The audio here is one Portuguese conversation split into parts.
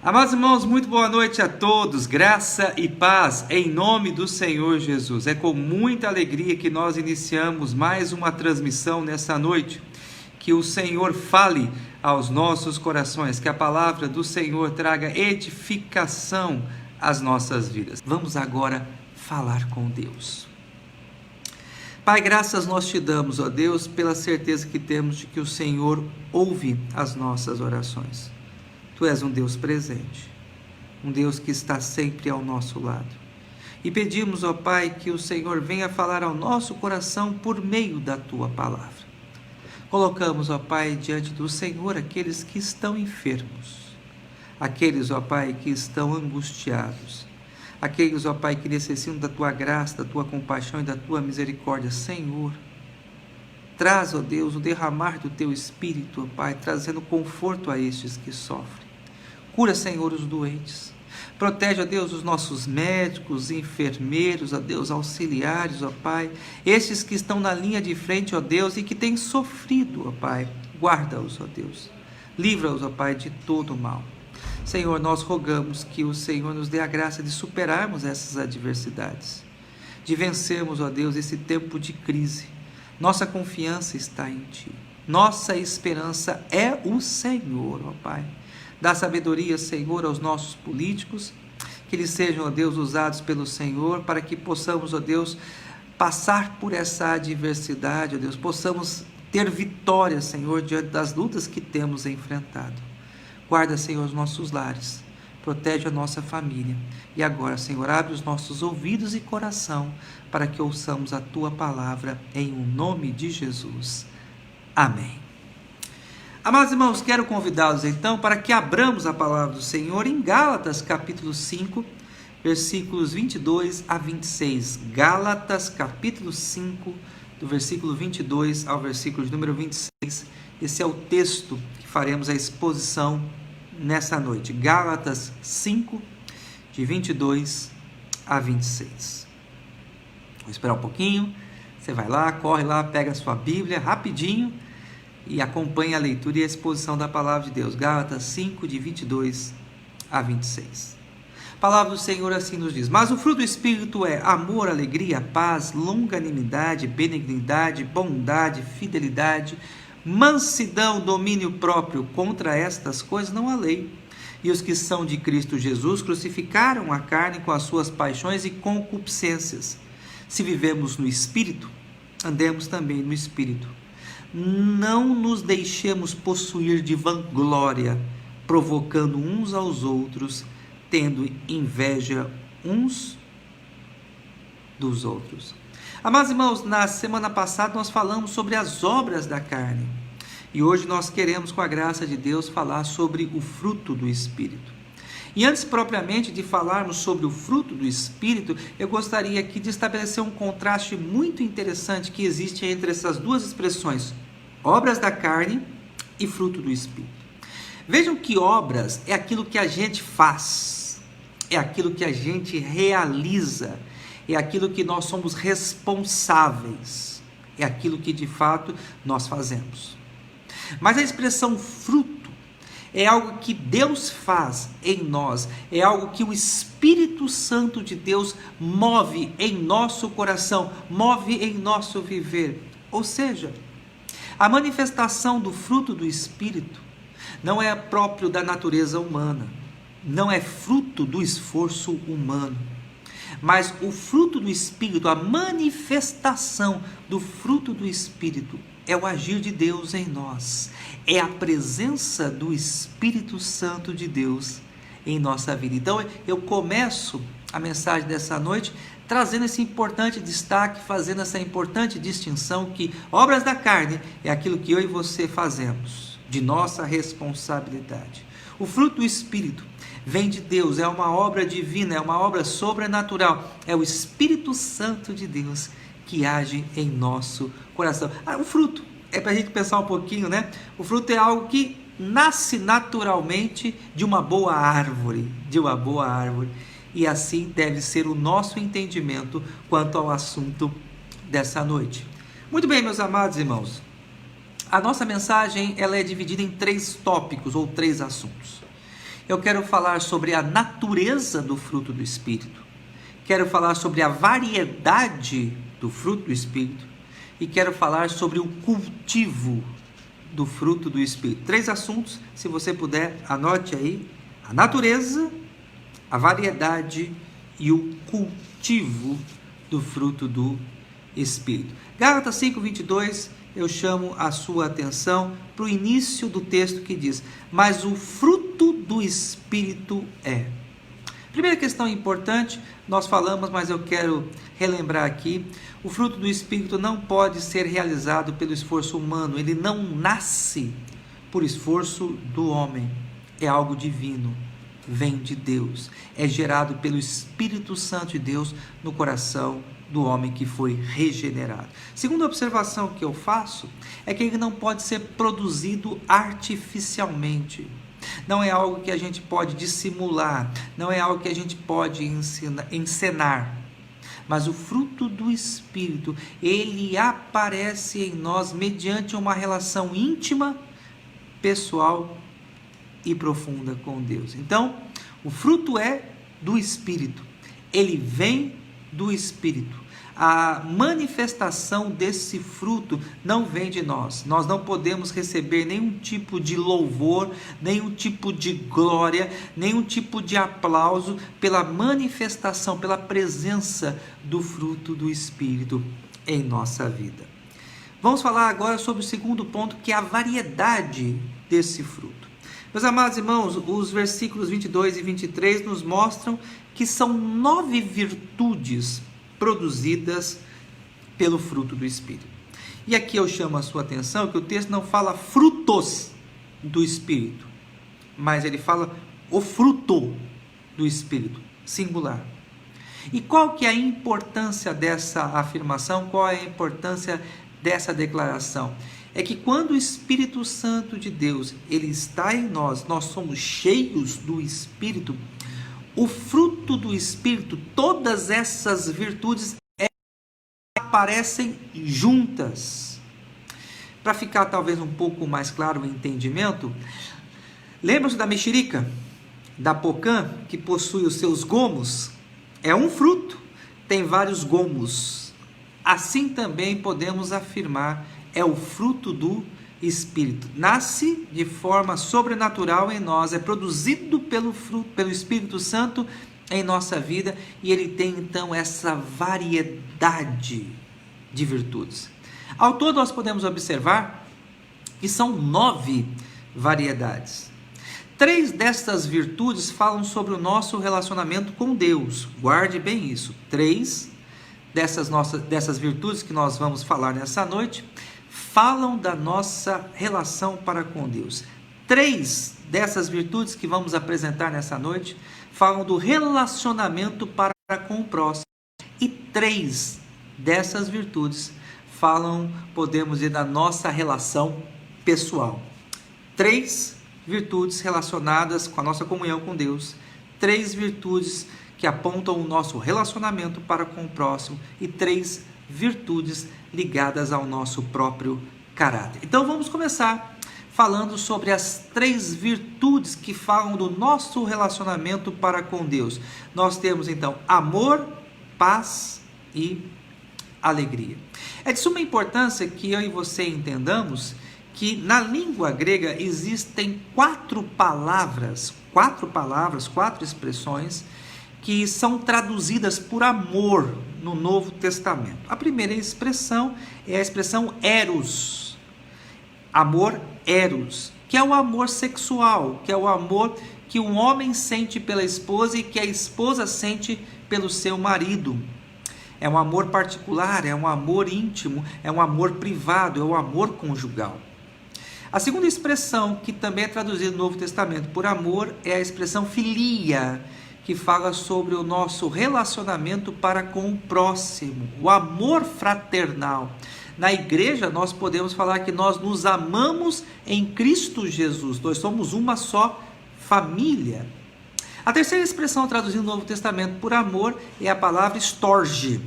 Amados irmãos, muito boa noite a todos, graça e paz em nome do Senhor Jesus. É com muita alegria que nós iniciamos mais uma transmissão nessa noite. Que o Senhor fale aos nossos corações, que a palavra do Senhor traga edificação às nossas vidas. Vamos agora falar com Deus. Pai, graças nós te damos, ó Deus, pela certeza que temos de que o Senhor ouve as nossas orações. Tu és um Deus presente, um Deus que está sempre ao nosso lado. E pedimos, ó Pai, que o Senhor venha falar ao nosso coração por meio da Tua palavra. Colocamos, ó Pai, diante do Senhor aqueles que estão enfermos, aqueles, ó Pai, que estão angustiados, aqueles, ó Pai, que necessitam da Tua graça, da Tua compaixão e da Tua misericórdia. Senhor, traz, ó Deus, o derramar do Teu Espírito, ó Pai, trazendo conforto a estes que sofrem. Cura, Senhor, os doentes. Protege, ó Deus, os nossos médicos, enfermeiros, ó Deus, auxiliares, ó Pai. Estes que estão na linha de frente, ó Deus, e que têm sofrido, ó Pai. Guarda-os, ó Deus. Livra-os, ó Pai, de todo o mal. Senhor, nós rogamos que o Senhor nos dê a graça de superarmos essas adversidades, de vencermos, ó Deus, esse tempo de crise. Nossa confiança está em Ti. Nossa esperança é o Senhor, ó Pai. Dá sabedoria, Senhor, aos nossos políticos, que eles sejam, ó Deus, usados pelo Senhor, para que possamos, ó Deus, passar por essa adversidade, ó Deus, possamos ter vitória, Senhor, diante das lutas que temos enfrentado. Guarda, Senhor, os nossos lares, protege a nossa família. E agora, Senhor, abre os nossos ouvidos e coração, para que ouçamos a Tua palavra, em o nome de Jesus. Amém. Amados irmãos, quero convidá-los então para que abramos a palavra do Senhor em Gálatas capítulo 5, versículos 22 a 26. Gálatas capítulo 5, do versículo 22 ao versículo de número 26. Esse é o texto que faremos a exposição nessa noite. Gálatas 5, de 22 a 26. Vou esperar um pouquinho. Você vai lá, corre lá, pega a sua Bíblia rapidinho e acompanhe a leitura e a exposição da palavra de Deus. Gálatas 5, de 22 a 26. A palavra do Senhor assim nos diz: mas o fruto do Espírito é amor, alegria, paz, longanimidade, benignidade, bondade, fidelidade, mansidão, domínio próprio. Contra estas coisas não há lei. E os que são de Cristo Jesus crucificaram a carne com as suas paixões e concupiscências. Se vivemos no Espírito, andemos também no Espírito. Não nos deixemos possuir de vanglória, provocando uns aos outros, tendo inveja uns dos outros. Amados irmãos, na semana passada nós falamos sobre as obras da carne. E hoje nós queremos, com a graça de Deus, falar sobre o fruto do Espírito. E antes propriamente de falarmos sobre o fruto do Espírito, eu gostaria aqui de estabelecer um contraste muito interessante que existe entre essas duas expressões, obras da carne e fruto do Espírito. Vejam que obras é aquilo que a gente faz, é aquilo que a gente realiza, é aquilo que nós somos responsáveis, é aquilo que de fato nós fazemos. Mas a expressão fruto é algo que Deus faz em nós, é algo que o Espírito Santo de Deus move em nosso coração, move em nosso viver. Ou seja, a manifestação do fruto do Espírito não é próprio da natureza humana, não é fruto do esforço humano, mas o fruto do Espírito, a manifestação do fruto do Espírito, é o agir de Deus em nós, é a presença do Espírito Santo de Deus em nossa vida. Então eu começo a mensagem dessa noite trazendo esse importante destaque, fazendo essa importante distinção que obras da carne é aquilo que eu e você fazemos, de nossa responsabilidade. O fruto do Espírito vem de Deus, é uma obra divina, é uma obra sobrenatural, é o Espírito Santo de Deus que age em nosso coração. O fruto, é para a gente pensar um pouquinho, né? O fruto é algo que nasce naturalmente de uma boa árvore, e assim deve ser o nosso entendimento quanto ao assunto dessa noite. Muito bem, meus amados irmãos, a nossa mensagem ela é dividida em 3 tópicos ou 3 assuntos. Eu quero falar sobre a natureza do fruto do Espírito. Quero falar sobre a variedade do fruto do Espírito. E quero falar sobre o cultivo do fruto do Espírito. 3 assuntos, se você puder, anote aí: a natureza, a variedade e o cultivo do fruto do Espírito. Gálatas 5:22, eu chamo a sua atenção para o início do texto que diz: mas o fruto do Espírito é. Primeira questão importante, nós falamos, mas eu quero relembrar aqui: o fruto do Espírito não pode ser realizado pelo esforço humano, ele não nasce por esforço do homem, é algo divino, vem de Deus, é gerado pelo Espírito Santo de Deus no coração do homem que foi regenerado. Segunda observação que eu faço é que ele não pode ser produzido artificialmente. Não é algo que a gente pode dissimular, não é algo que a gente pode encenar. Mas o fruto do Espírito, ele aparece em nós mediante uma relação íntima, pessoal e profunda com Deus. Então, o fruto é do Espírito, ele vem do Espírito. A manifestação desse fruto não vem de nós. Nós não podemos receber nenhum tipo de louvor, nenhum tipo de glória, nenhum tipo de aplauso pela manifestação, pela presença do fruto do Espírito em nossa vida. Vamos falar agora sobre o segundo ponto, que é a variedade desse fruto. Meus amados irmãos, os versículos 22 e 23 nos mostram que são 9 virtudes produzidas pelo fruto do Espírito. E aqui eu chamo a sua atenção que o texto não fala frutos do Espírito, mas ele fala o fruto do Espírito, singular. E qual que é a importância dessa afirmação? Qual é a importância dessa declaração? É que quando o Espírito Santo de Deus, ele está em nós, nós somos cheios do Espírito, o fruto do Espírito, todas essas virtudes aparecem juntas. Para ficar talvez um pouco mais claro o entendimento, lembra-se da mexerica, da pocã, que possui os seus gomos? É um fruto, tem vários gomos. Assim também podemos afirmar, é o fruto do Espírito. Nasce de forma sobrenatural em nós, é produzido pelo Espírito Santo em nossa vida, e ele tem então essa variedade de virtudes. Ao todo nós podemos observar que são 9 variedades. 3 destas virtudes falam sobre o nosso relacionamento com Deus. Guarde bem isso. 3 dessas virtudes que nós vamos falar nessa noite falam da nossa relação para com Deus. 3 dessas virtudes que vamos apresentar nessa noite falam do relacionamento para com o próximo. E 3 dessas virtudes falam, podemos dizer, da nossa relação pessoal. 3 virtudes relacionadas com a nossa comunhão com Deus. 3 virtudes que apontam o nosso relacionamento para com o próximo. E 3 virtudes ligadas ao nosso próprio caráter. Então vamos começar falando sobre as 3 virtudes que falam do nosso relacionamento para com Deus. Nós temos então amor, paz e alegria. É de suma importância que eu e você entendamos que na língua grega existem 4 palavras, 4 expressões que são traduzidas por amor no Novo Testamento. A primeira expressão é a expressão eros, amor eros, que é o amor sexual, que é o amor que um homem sente pela esposa e que a esposa sente pelo seu marido. É um amor particular, é um amor íntimo, é um amor privado, é um amor conjugal. A segunda expressão, que também é traduzida no Novo Testamento por amor, é a expressão filia, que fala sobre o nosso relacionamento para com o próximo, o amor fraternal. Na igreja nós podemos falar que nós nos amamos em Cristo Jesus, nós somos uma só família. A terceira expressão traduzida no Novo Testamento por amor é a palavra storge,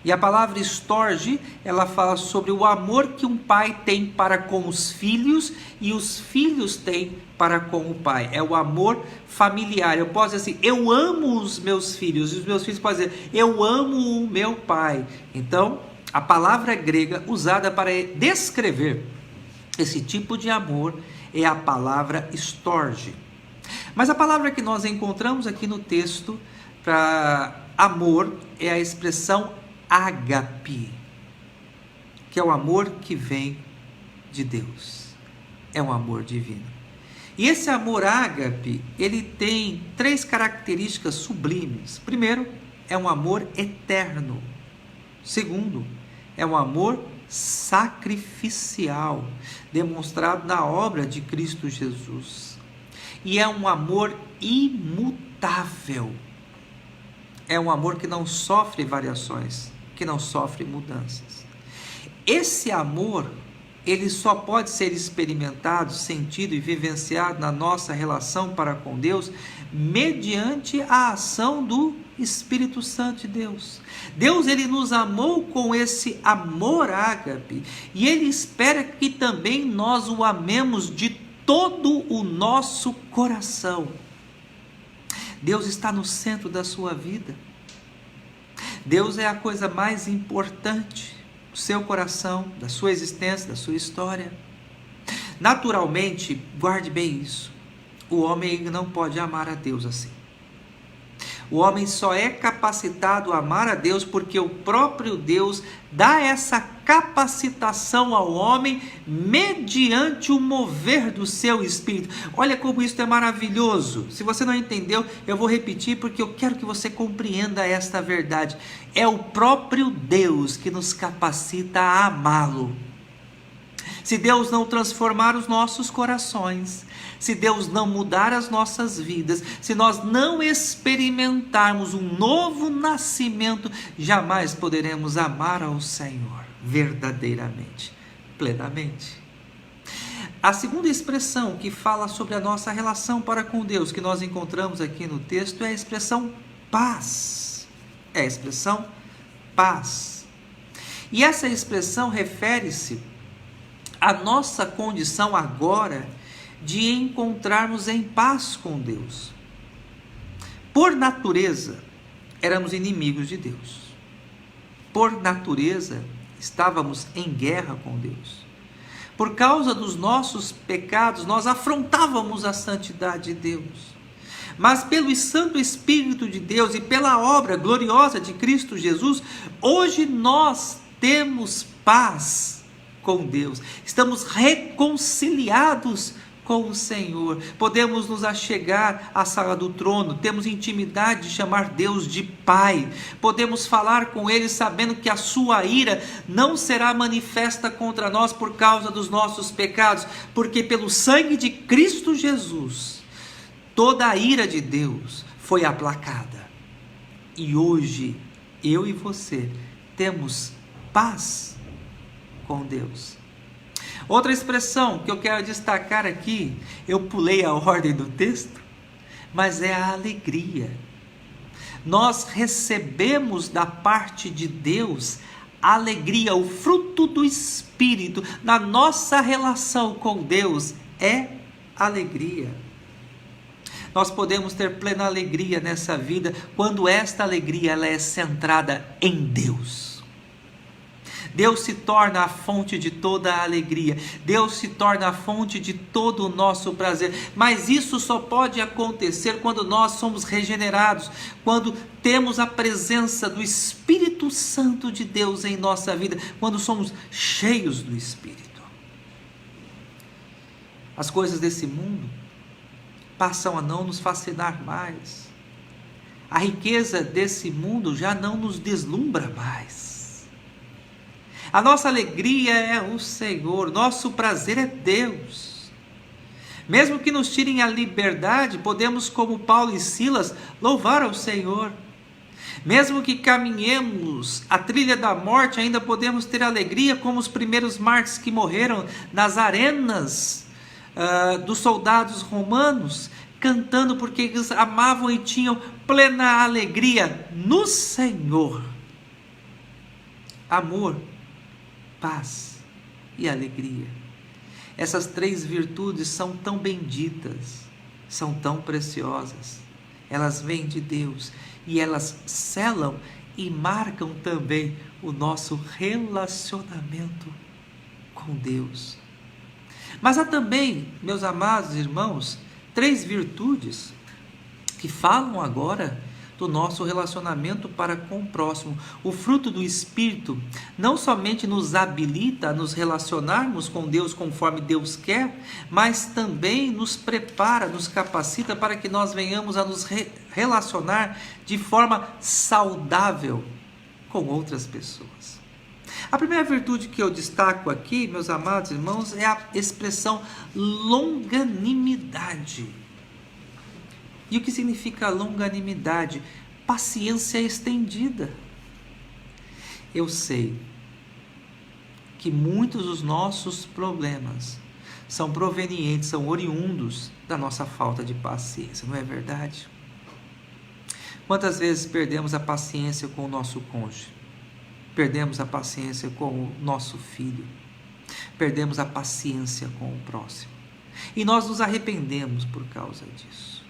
E a palavra estorge, ela fala sobre o amor que um pai tem para com os filhos e os filhos têm para com o pai. É o amor familiar. Eu posso dizer assim, eu amo os meus filhos, e os meus filhos podem dizer, eu amo o meu pai. Então, a palavra grega usada para descrever esse tipo de amor é a palavra estorge. Mas a palavra que nós encontramos aqui no texto para amor é a expressão ágape, que é o amor que vem de Deus, é um amor divino. E esse amor ágape, ele tem 3 características sublimes. Primeiro, é um amor eterno. Segundo, é um amor sacrificial, demonstrado na obra de Cristo Jesus. E é um amor imutável. É um amor que não sofre variações, que não sofre mudanças. Esse amor, ele só pode ser experimentado, sentido e vivenciado na nossa relação para com Deus mediante a ação do Espírito Santo de Deus. Deus, ele nos amou com esse amor ágape e ele espera que também nós o amemos de todo o nosso coração. Deus está no centro da sua vida. Deus é a coisa mais importante do seu coração, da sua existência, da sua história. Naturalmente, guarde bem isso, o homem não pode amar a Deus assim. O homem só é capacitado a amar a Deus porque o próprio Deus dá essa capacitação ao homem mediante o mover do seu espírito. Olha como isso é maravilhoso. Se você não entendeu, eu vou repetir porque eu quero que você compreenda esta verdade. É o próprio Deus que nos capacita a amá-lo. Se Deus não transformar os nossos corações, se Deus não mudar as nossas vidas, se nós não experimentarmos um novo nascimento, jamais poderemos amar ao Senhor verdadeiramente, plenamente. A segunda expressão que fala sobre a nossa relação para com Deus, que nós encontramos aqui no texto, é a expressão paz. É a expressão paz. E essa expressão refere-se à nossa condição agora de encontrarmos em paz com Deus. Por natureza, éramos inimigos de Deus. Por natureza, estávamos em guerra com Deus. Por causa dos nossos pecados, nós afrontávamos a santidade de Deus. Mas pelo Santo Espírito de Deus e pela obra gloriosa de Cristo Jesus, hoje nós temos paz com Deus. Estamos reconciliados com o Senhor, podemos nos achegar à sala do trono, temos intimidade de chamar Deus de Pai, podemos falar com Ele sabendo que a sua ira não será manifesta contra nós por causa dos nossos pecados, porque pelo sangue de Cristo Jesus, toda a ira de Deus foi aplacada, e hoje, eu e você, temos paz com Deus. Outra expressão que eu quero destacar aqui, eu pulei a ordem do texto, mas é a alegria. Nós recebemos da parte de Deus alegria, o fruto do Espírito na nossa relação com Deus é alegria. Nós podemos ter plena alegria nessa vida quando esta alegria ela é centrada em Deus. Deus se torna a fonte de toda a alegria, Deus se torna a fonte de todo o nosso prazer, mas isso só pode acontecer quando nós somos regenerados, quando temos a presença do Espírito Santo de Deus em nossa vida, quando somos cheios do Espírito. As coisas desse mundo passam a não nos fascinar mais, a riqueza desse mundo já não nos deslumbra mais. A nossa alegria é o Senhor, nosso prazer é Deus. Mesmo que nos tirem a liberdade, podemos, como Paulo e Silas, louvar ao Senhor. Mesmo que caminhemos a trilha da morte, ainda podemos ter alegria, como os primeiros mártires que morreram nas arenas dos soldados romanos, cantando porque eles amavam e tinham plena alegria no Senhor. amor, paz e alegria. Essas 3 virtudes são tão benditas, são tão preciosas. Elas vêm de Deus e elas selam e marcam também o nosso relacionamento com Deus. Mas há também, meus amados irmãos, 3 virtudes que falam agora do nosso relacionamento para com o próximo. O fruto do Espírito não somente nos habilita a nos relacionarmos com Deus conforme Deus quer, mas também nos prepara, nos capacita para que nós venhamos a nos relacionar de forma saudável com outras pessoas. A primeira virtude que eu destaco aqui, meus amados irmãos, é a expressão longanimidade. E o que significa longanimidade? Paciência estendida. Eu sei que muitos dos nossos problemas são provenientes, são oriundos da nossa falta de paciência, não é verdade? Quantas vezes perdemos a paciência com o nosso cônjuge? Perdemos a paciência com o nosso filho? Perdemos a paciência com o próximo? E nós nos arrependemos por causa disso.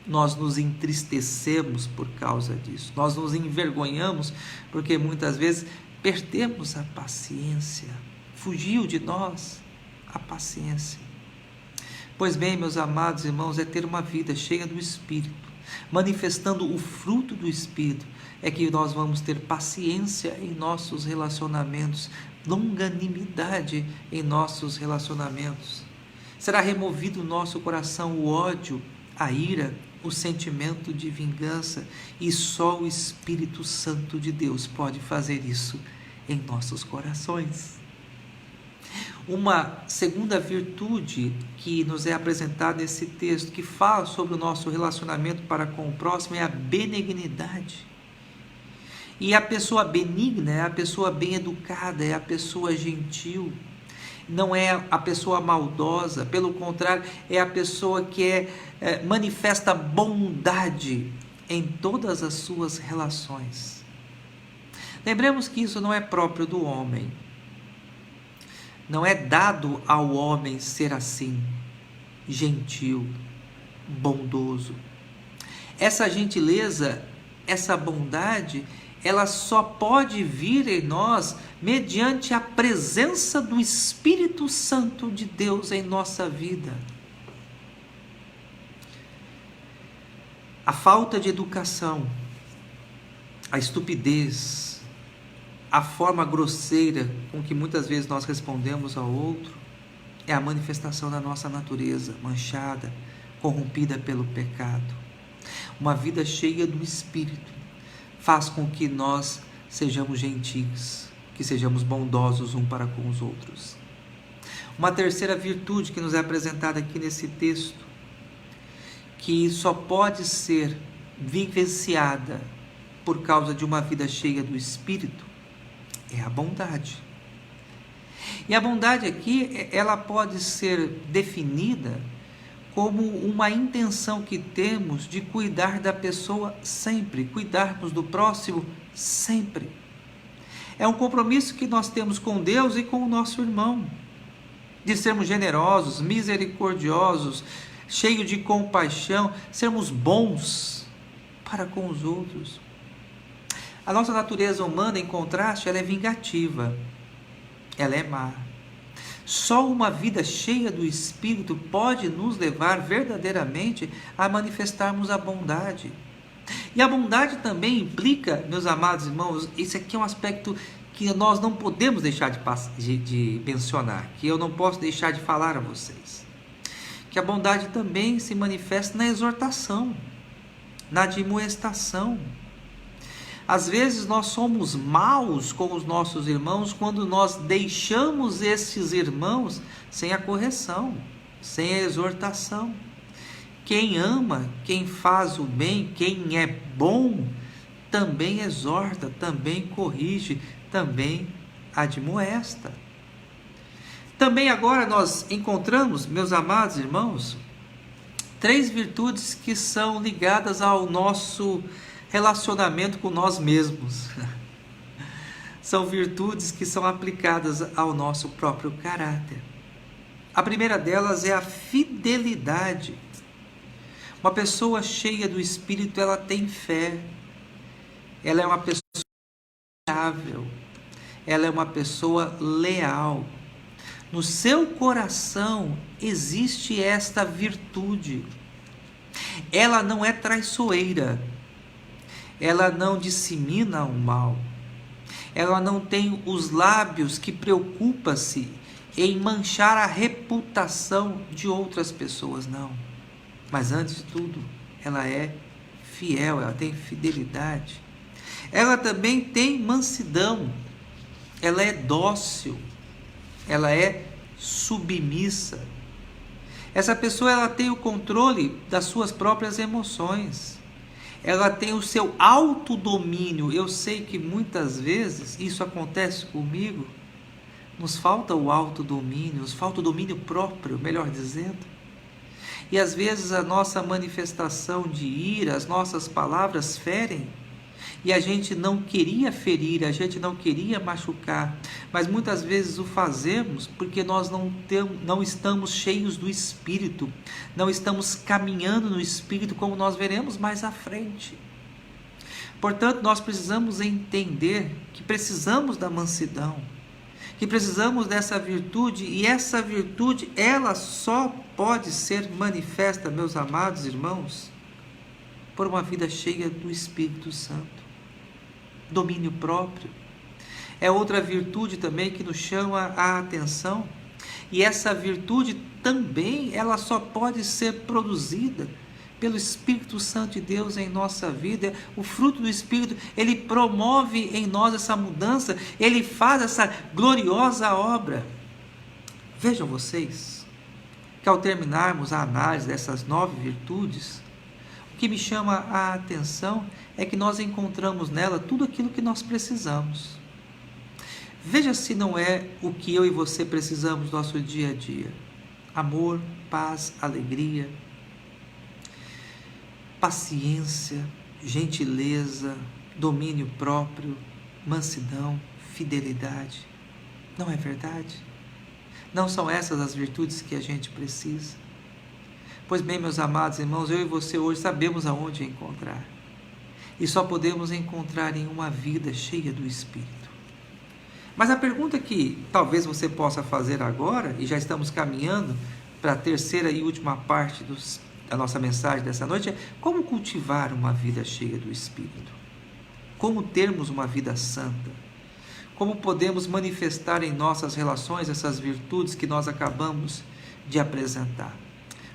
Nós nos entristecemos por causa disso. Nós nos envergonhamos porque muitas vezes perdemos a paciência. Fugiu de nós a paciência. Pois bem, meus amados irmãos, é ter uma vida cheia do Espírito, manifestando o fruto do Espírito, é que nós vamos ter paciência em nossos relacionamentos, longanimidade em nossos relacionamentos. Será removido do nosso coração o ódio, a ira, o sentimento de vingança, e só o Espírito Santo de Deus pode fazer isso em nossos corações. Uma segunda virtude que nos é apresentada nesse texto, que fala sobre o nosso relacionamento para com o próximo, é a benignidade. E a pessoa benigna é a pessoa bem educada, é a pessoa gentil, não é a pessoa maldosa, pelo contrário, é a pessoa que manifesta bondade em todas as suas relações. Lembremos que isso não é próprio do homem, não é dado ao homem ser assim, gentil, bondoso. Essa gentileza, essa bondade, ela só pode vir em nós mediante a presença do Espírito Santo de Deus em nossa vida. A falta de educação, a estupidez, a forma grosseira com que muitas vezes nós respondemos ao outro, é a manifestação da nossa natureza manchada, corrompida pelo pecado. Uma vida cheia do Espírito faz com que nós sejamos gentis, que sejamos bondosos um para com os outros. Uma terceira virtude que nos é apresentada aqui nesse texto, que só pode ser vivenciada por causa de uma vida cheia do Espírito, é a bondade. E a bondade aqui, ela pode ser definida como uma intenção que temos de cuidar da pessoa sempre, cuidarmos do próximo sempre. É um compromisso que nós temos com Deus e com o nosso irmão, de sermos generosos, misericordiosos, cheios de compaixão, sermos bons para com os outros. A nossa natureza humana, em contraste, ela é vingativa, ela é má. Só uma vida cheia do Espírito pode nos levar verdadeiramente a manifestarmos a bondade. E a bondade também implica, meus amados irmãos, esse aqui é um aspecto que nós não podemos deixar de mencionar, que eu não posso deixar de falar a vocês. Que a bondade também se manifesta na exortação, na admoestação. Às vezes nós somos maus com os nossos irmãos quando nós deixamos esses irmãos sem a correção, sem a exortação. Quem ama, quem faz o bem, quem é bom, também exorta, também corrige, também admoesta. Também agora nós encontramos, meus amados irmãos, 3 virtudes que são ligadas ao nosso relacionamento com nós mesmos. são virtudes que são aplicadas ao nosso próprio caráter. A primeira delas é a fidelidade. Uma pessoa cheia do Espírito, ela tem fé. Ela é uma pessoa confiável. Ela é uma pessoa leal. No seu coração existe esta virtude. Ela não é traiçoeira. Ela não dissemina o mal. Ela não tem os lábios que preocupa-se em manchar a reputação de outras pessoas, não. Mas antes de tudo, ela é fiel, ela tem fidelidade. Ela também tem mansidão. Ela é dócil. Ela é submissa. Essa pessoa, ela tem o controle das suas próprias emoções. Ela tem o seu autodomínio. Eu sei que muitas vezes isso acontece comigo. Nos falta o autodomínio, nos falta o domínio próprio, melhor dizendo. E às vezes a nossa manifestação de ira, as nossas palavras ferem. E a gente não queria ferir, a gente não queria machucar, mas muitas vezes o fazemos porque nós não estamos cheios do Espírito, não estamos caminhando no Espírito, como nós veremos mais à frente. Portanto, nós precisamos entender que precisamos da mansidão, que precisamos dessa virtude, e essa virtude, ela só pode ser manifesta, meus amados irmãos, por uma vida cheia do Espírito Santo. Domínio próprio é outra virtude também que nos chama a atenção, e essa virtude também ela só pode ser produzida pelo Espírito Santo de Deus em nossa vida. O fruto do Espírito, ele promove em nós essa mudança, ele faz essa gloriosa obra. Vejam vocês que ao terminarmos a análise dessas 9 virtudes, o que me chama a atenção é que nós encontramos nela tudo aquilo que nós precisamos. Veja se não é o que eu e você precisamos no nosso dia a dia. Amor, paz, alegria, paciência, gentileza, domínio próprio, mansidão, fidelidade. Não é verdade? Não são essas as virtudes que a gente precisa? Pois bem, meus amados irmãos, eu e você hoje sabemos aonde encontrar. E só podemos encontrar em uma vida cheia do Espírito. Mas a pergunta que talvez você possa fazer agora, e já estamos caminhando para a terceira e última parte da nossa mensagem dessa noite, é como cultivar uma vida cheia do Espírito? Como termos uma vida santa? Como podemos manifestar em nossas relações essas virtudes que nós acabamos de apresentar?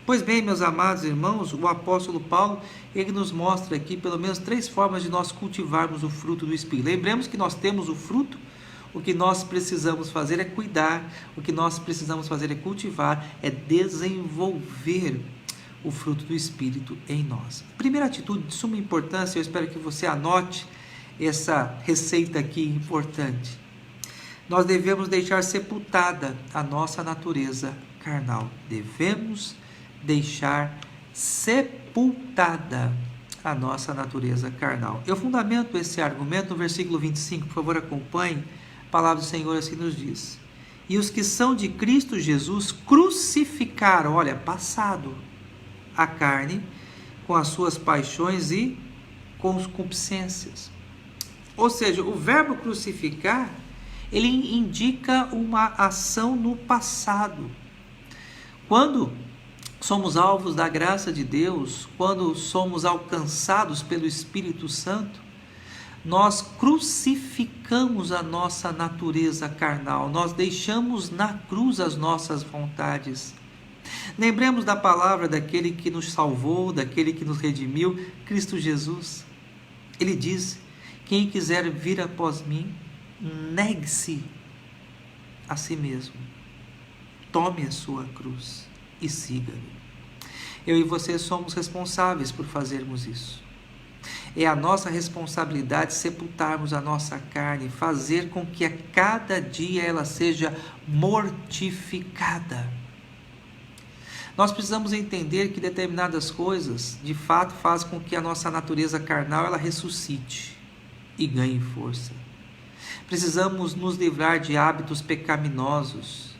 Pois bem, meus amados irmãos, o apóstolo Paulo, ele nos mostra aqui pelo menos 3 formas de nós cultivarmos o fruto do Espírito. Lembremos que nós temos o fruto, o que nós precisamos fazer é cuidar, o que nós precisamos fazer é cultivar, é desenvolver o fruto do Espírito em nós. Primeira atitude de suma importância, eu espero que você anote essa receita aqui importante. Nós devemos deixar sepultada a nossa natureza carnal. Devemos deixar sepultada a nossa natureza carnal. Eu fundamento esse argumento no versículo 25, por favor acompanhe, a palavra do Senhor assim nos diz: e os que são de Cristo Jesus crucificaram, olha, passado, a carne com as suas paixões e concupiscências. Ou seja, o verbo crucificar, ele indica uma ação no passado. Quando somos alvos da graça de Deus, quando somos alcançados pelo Espírito Santo, nós crucificamos a nossa natureza carnal, nós deixamos na cruz as nossas vontades. Lembremos da palavra daquele que nos salvou, daquele que nos redimiu, Cristo Jesus. Ele diz: quem quiser vir após mim, negue-se a si mesmo, tome a sua cruz e siga-me. Eu e você somos responsáveis por fazermos isso. É a nossa responsabilidade sepultarmos a nossa carne, fazer com que a cada dia ela seja mortificada. Nós precisamos entender que determinadas coisas, de fato, fazem com que a nossa natureza carnal ela ressuscite e ganhe força. Precisamos nos livrar de hábitos pecaminosos,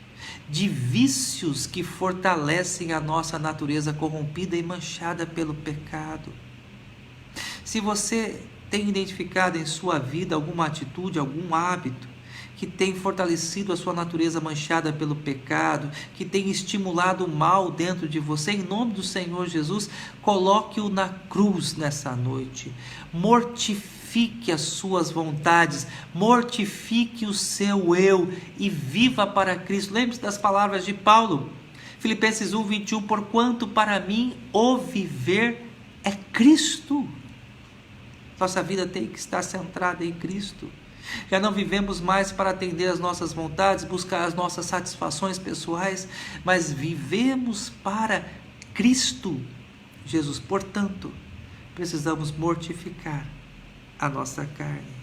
de vícios que fortalecem a nossa natureza corrompida e manchada pelo pecado. Se você tem identificado em sua vida alguma atitude, algum hábito que tem fortalecido a sua natureza manchada pelo pecado, que tem estimulado o mal dentro de você, em nome do Senhor Jesus, coloque-o na cruz nessa noite. Mortifique as suas vontades, mortifique o seu eu e viva para Cristo. Lembre-se das palavras de Paulo, Filipenses 1:21, porquanto para mim o viver é Cristo. Nossa vida tem que estar centrada em Cristo. Já não vivemos mais para atender às nossas vontades, buscar as nossas satisfações pessoais, mas vivemos para Cristo Jesus. Portanto, precisamos mortificar a nossa carne.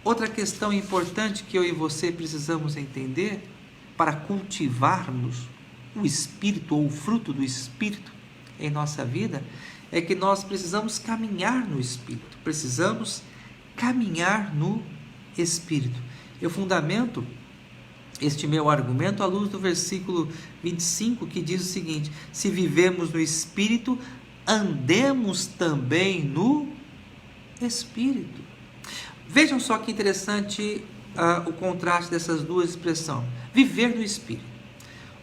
Outra questão importante que eu e você precisamos entender para cultivarmos o Espírito ou o fruto do Espírito em nossa vida é que nós precisamos caminhar no Espírito. Precisamos caminhar no Espírito. Eu fundamento este meu argumento à luz do versículo 25, que diz o seguinte: se vivemos no Espírito, andemos também no Espírito. Vejam só que interessante o contraste dessas duas expressões. Viver no Espírito.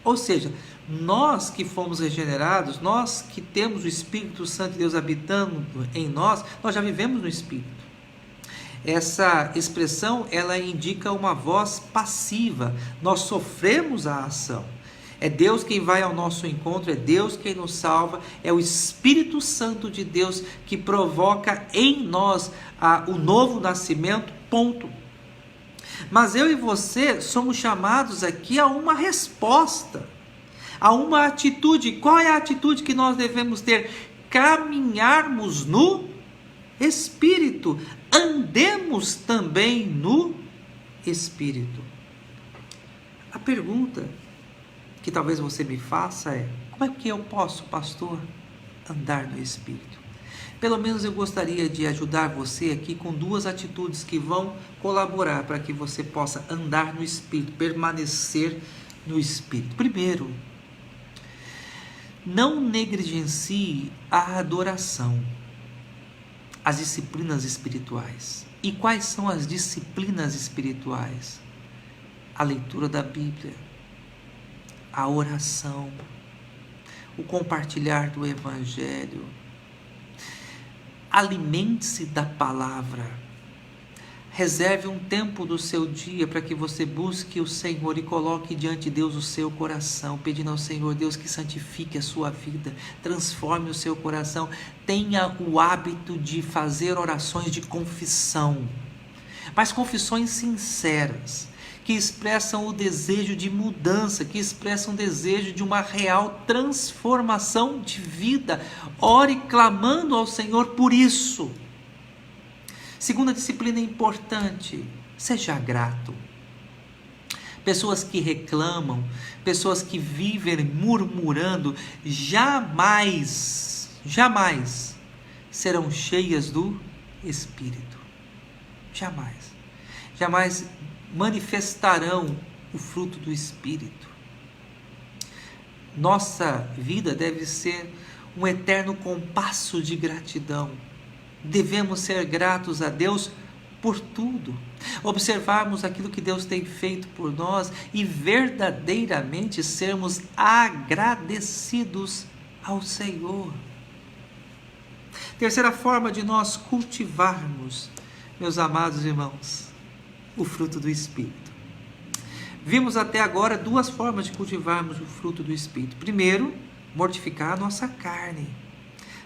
Ou seja, nós que fomos regenerados, nós que temos o Espírito Santo de Deus habitando em nós, nós já vivemos no Espírito. Essa expressão, ela indica uma voz passiva. Nós sofremos a ação. É Deus quem vai ao nosso encontro, é Deus quem nos salva, é o Espírito Santo de Deus que provoca em nós o novo nascimento, ponto. Mas eu e você somos chamados aqui a uma resposta, a uma atitude. Qual é a atitude que nós devemos ter? Caminharmos no Espírito, andemos também no Espírito. A pergunta que talvez você me faça é: como é que eu posso, pastor, andar no Espírito? Pelo menos eu gostaria de ajudar você aqui com duas atitudes que vão colaborar para que você possa andar no Espírito, permanecer no Espírito. Primeiro, não negligencie a adoração, as disciplinas espirituais. E quais são as disciplinas espirituais? A leitura da Bíblia, a oração, o compartilhar do Evangelho. Alimente-se da palavra. Reserve um tempo do seu dia para que você busque o Senhor e coloque diante de Deus o seu coração, pedindo ao Senhor Deus que santifique a sua vida, transforme o seu coração. Tenha o hábito de fazer orações de confissão, mas confissões sinceras, que expressam o desejo de mudança, que expressam o desejo de uma real transformação de vida. Ore clamando ao Senhor por isso. Segunda disciplina importante: seja grato. Pessoas que reclamam, pessoas que vivem murmurando, jamais serão cheias do Espírito. Jamais manifestarão o fruto do Espírito. Nossa vida deve ser um eterno compasso de gratidão. Devemos ser gratos a Deus por tudo, observarmos aquilo que Deus tem feito por nós e verdadeiramente sermos agradecidos ao Senhor. Terceira forma de nós cultivarmos, meus amados irmãos, o fruto do Espírito. Vimos até agora duas formas de cultivarmos o fruto do Espírito. Primeiro, mortificar a nossa carne.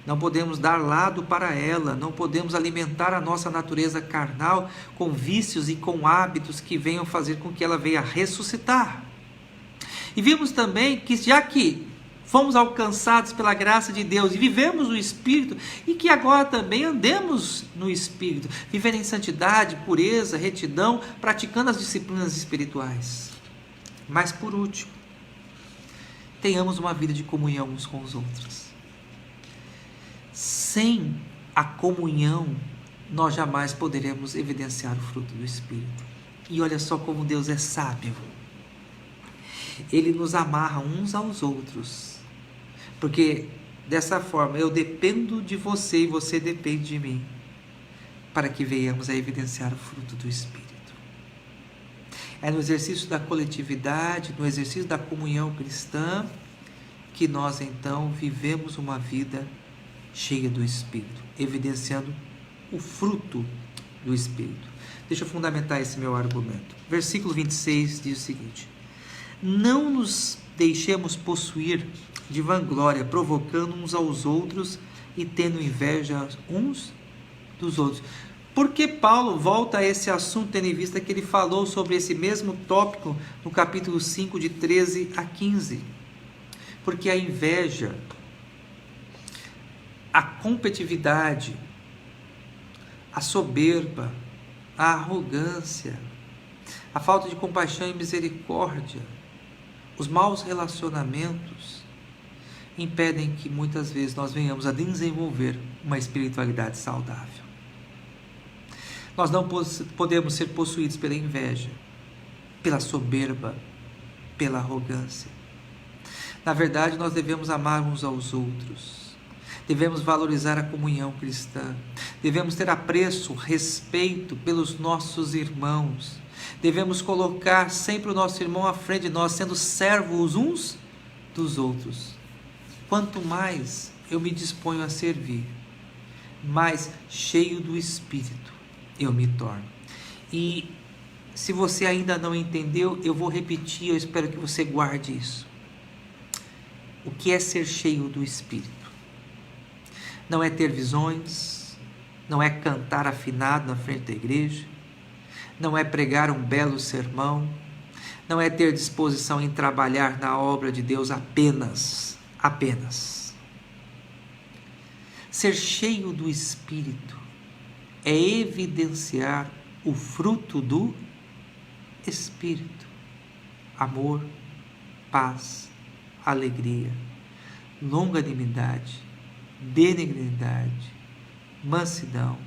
Não podemos dar lado para ela, não podemos alimentar a nossa natureza carnal com vícios e com hábitos que venham fazer com que ela venha ressuscitar. E vimos também que, já que fomos alcançados pela graça de Deus e vivemos o Espírito, e que agora também andemos no Espírito, viver em santidade, pureza, retidão, praticando as disciplinas espirituais. Mas por último, tenhamos uma vida de comunhão uns com os outros. Sem a comunhão, nós jamais poderemos evidenciar o fruto do Espírito. E olha só como Deus é sábio. Ele nos amarra uns aos outros. Porque dessa forma eu dependo de você e você depende de mim. Para que venhamos a evidenciar o fruto do Espírito. É no exercício da coletividade, no exercício da comunhão cristã, que nós então vivemos uma vida cheia do Espírito, evidenciando o fruto do Espírito. Deixa eu fundamentar esse meu argumento. Versículo 26 diz o seguinte: não nos deixemos possuir de vanglória, provocando uns aos outros e tendo inveja uns dos outros. Por que Paulo volta a esse assunto, tendo em vista que ele falou sobre esse mesmo tópico no capítulo 5, de 13 a 15? Porque a inveja, a competitividade, a soberba, a arrogância, a falta de compaixão e misericórdia, os maus relacionamentos, impedem que muitas vezes nós venhamos a desenvolver uma espiritualidade saudável. Nós não podemos ser possuídos pela inveja, pela soberba, pela arrogância. Na verdade, nós devemos amar uns aos outros. Devemos valorizar a comunhão cristã. Devemos ter apreço, respeito pelos nossos irmãos. Devemos colocar sempre o nosso irmão à frente de nós, sendo servos uns dos outros. Quanto mais eu me disponho a servir, mais cheio do Espírito eu me torno. E se você ainda não entendeu, eu vou repetir, eu espero que você guarde isso. O que é ser cheio do Espírito? Não é ter visões, não é cantar afinado na frente da igreja, não é pregar um belo sermão, não é ter disposição em trabalhar na obra de Deus apenas. Ser cheio do Espírito é evidenciar o fruto do Espírito: amor, paz, alegria, longanimidade, benignidade, mansidão,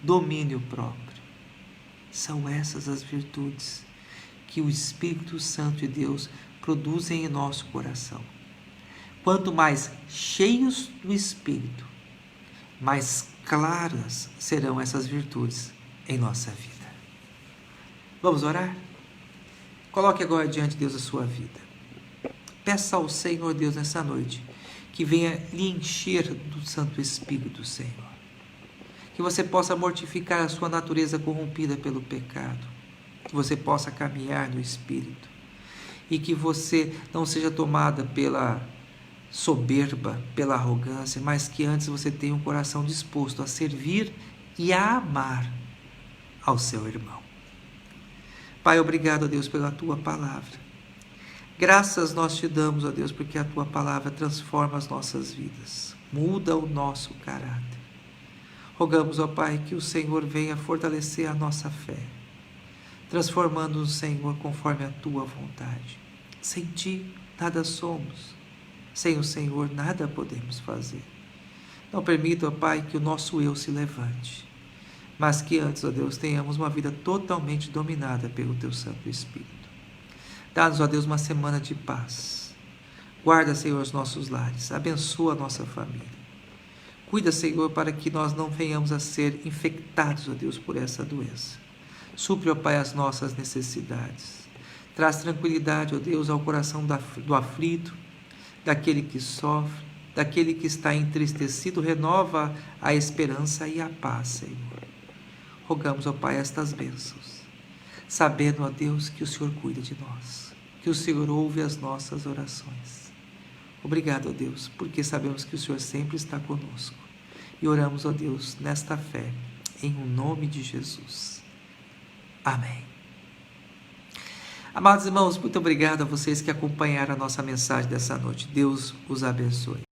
domínio próprio. São essas as virtudes que o Espírito Santo de Deus produz em nosso coração. Quanto mais cheios do Espírito, mais claras serão essas virtudes em nossa vida. Vamos orar? Coloque agora diante de Deus a sua vida. Peça ao Senhor Deus nessa noite que venha lhe encher do Santo Espírito, Senhor. Que você possa mortificar a sua natureza corrompida pelo pecado. Que você possa caminhar no Espírito. E que você não seja tomada pela soberba, pela arrogância, mas que antes você tenha um coração disposto a servir e a amar ao seu irmão. Pai, obrigado, ó Deus, pela Tua Palavra. Graças nós te damos, ó Deus, porque a Tua Palavra transforma as nossas vidas, muda o nosso caráter. Rogamos, ó Pai, que o Senhor venha fortalecer a nossa fé, transformando-nos, Senhor, conforme a Tua vontade. Sem Ti, nada somos. Sem o Senhor, nada podemos fazer. Não permita, ó Pai, que o nosso eu se levante, mas que antes, ó Deus, tenhamos uma vida totalmente dominada pelo Teu Santo Espírito. Dá-nos, ó Deus, uma semana de paz. Guarda, Senhor, os nossos lares. Abençoa a nossa família. Cuida, Senhor, para que nós não venhamos a ser infectados, ó Deus, por essa doença. Supre, ó Pai, as nossas necessidades. Traz tranquilidade, ó Deus, ao coração do aflito, daquele que sofre, daquele que está entristecido. Renova a esperança e a paz, Senhor. Rogamos, ó Pai, estas bênçãos, sabendo, ó Deus, que o Senhor cuida de nós, que o Senhor ouve as nossas orações. Obrigado, ó Deus, porque sabemos que o Senhor sempre está conosco. E oramos, ó Deus, nesta fé, em o nome de Jesus. Amém. Amados irmãos, muito obrigado a vocês que acompanharam a nossa mensagem dessa noite. Deus os abençoe.